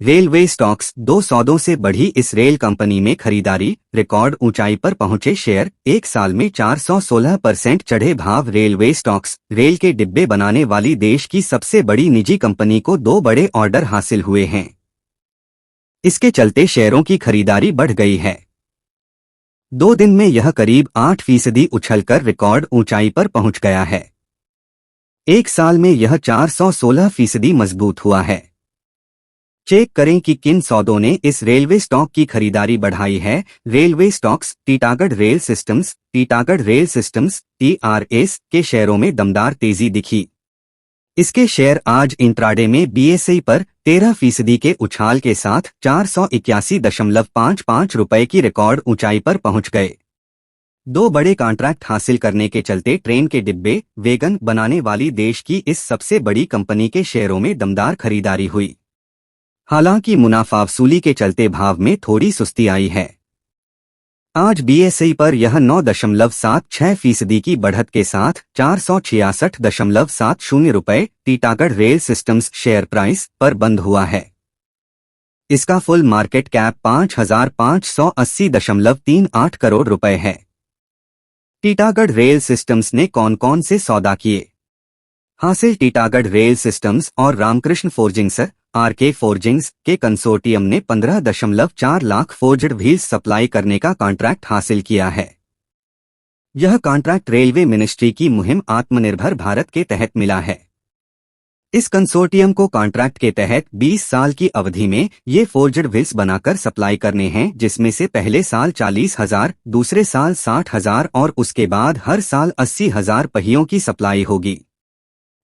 Railway stocks 2 सौदों से बढ़ी इस रेल कंपनी में खरीदारी, रिकॉर्ड ऊंचाई पर पहुंचे शेयर, एक साल में 416% चढ़े भाव। रेलवे स्टॉक्स, रेल के डिब्बे बनाने वाली देश की सबसे बड़ी निजी कंपनी को 2 बड़े ऑर्डर हासिल हुए हैं। इसके चलते शेयरों की खरीदारी बढ़ गई है। 2 दिन में यह करीब 8% उछलकर रिकॉर्ड ऊंचाई पर पहुंच गया है। एक साल में यह 416% मजबूत हुआ है। चेक करें कि किन सौदों ने इस रेलवे स्टॉक की खरीदारी बढ़ाई है। Railway stocks, Titagarh rail systems, Titagarh rail systems TRS के शेयरों में दमदार तेजी दिखी। इसके शेयर आज इंट्राडे में BSE पर 13% के उछाल के साथ 481.55 रुपए की रिकॉर्ड ऊंचाई पर पहुंच गए। 2 बड़े कॉन्ट्रैक्ट हासिल करने के चलते ट्रेन के डिब्बे, वैगन बनाने वाली देश की इस सबसे बड़ी कंपनी के शेयरों में दमदार खरीदारी हुई। हालांकि मुनाफा वसूली के चलते भाव में थोड़ी सुस्ती आई है। आज BSE पर यह 9.76% की बढ़त के साथ 466.70 रुपए Titagarh rail systems share price पर बंद हुआ है। इसका फुल मार्केट कैप 5,580.38 करोड़ रुपए है। टीटागढ़ रेल सिस्टम्स ने कौन कौन से सौदा किए हासिल? टीटागढ़ रेल सिस्टम्स और रामकृष्ण फोर्जिंग्स RK फोर्जिंग्स के कंसोर्टियम ने 15.4 लाख फोर्ज्ड व्हील्स सप्लाई करने का कॉन्ट्रैक्ट हासिल किया है। यह कॉन्ट्रैक्ट रेलवे मिनिस्ट्री की मुहिम आत्मनिर्भर भारत के तहत मिला है। इस कंसोर्टियम को कॉन्ट्रैक्ट के तहत 20 साल की अवधि में ये फोर्ज्ड व्हील्स बनाकर सप्लाई करने हैं, जिसमें से पहले साल 40,000, दूसरे साल 60,000 और उसके बाद हर साल 80,000 पहियों की सप्लाई होगी।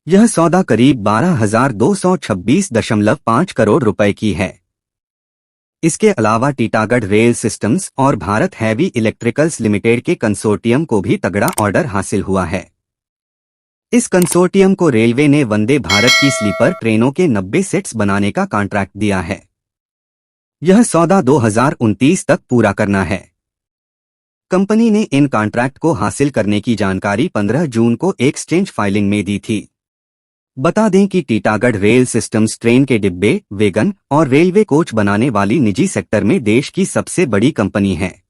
यह सौदा करीब 12,226.5 करोड़ रुपए की है। इसके अलावा टीटागढ़ रेल सिस्टम्स और भारत हैवी इलेक्ट्रिकल्स लिमिटेड के कंसोर्टियम को भी तगड़ा ऑर्डर हासिल हुआ है। इस कंसोर्टियम को रेलवे ने वंदे भारत की स्लीपर ट्रेनों के 90 सेट्स बनाने का कॉन्ट्रैक्ट दिया है। यह सौदा 2029 तक पूरा करना है। कंपनी ने इन कॉन्ट्रैक्ट को हासिल करने की जानकारी 15 जून को एक्सचेंज फाइलिंग में दी थी। बता दें कि टीटागढ़ रेल सिस्टम्स ट्रेन के डिब्बे, वैगन और रेलवे कोच बनाने वाली निजी सेक्टर में देश की सबसे बड़ी कंपनी है।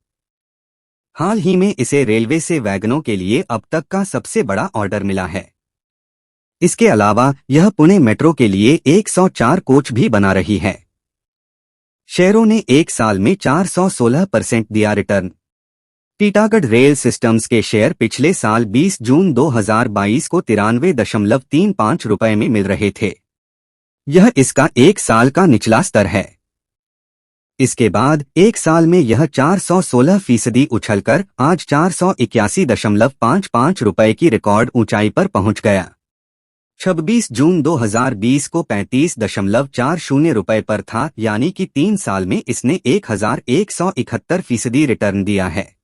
हाल ही में इसे रेलवे से वैगनों के लिए अब तक का सबसे बड़ा ऑर्डर मिला है। इसके अलावा यह पुणे मेट्रो के लिए 104 कोच भी बना रही है। शेयरों ने एक साल में 416% दिया रिटर्न। टीटागढ़ रेल सिस्टम्स के शेयर पिछले साल 20 जून 2022 को 93.35 रुपए में मिल रहे थे। यह इसका एक साल का निचला स्तर है। इसके बाद एक साल में यह 416% उछलकर आज 481.55 रुपए की रिकॉर्ड ऊंचाई पर पहुंच गया। 26 जून 2020 को 35.40 रुपए पर था, यानी कि 3 साल में इसने 1,171% रिटर्न दिया है।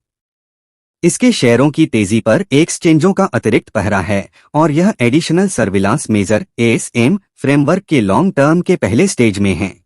इसके शेयरों की तेजी पर एक्सचेंजों का अतिरिक्त पहरा है और यह additional surveillance major ASM framework के लॉन्ग टर्म के पहले स्टेज में है।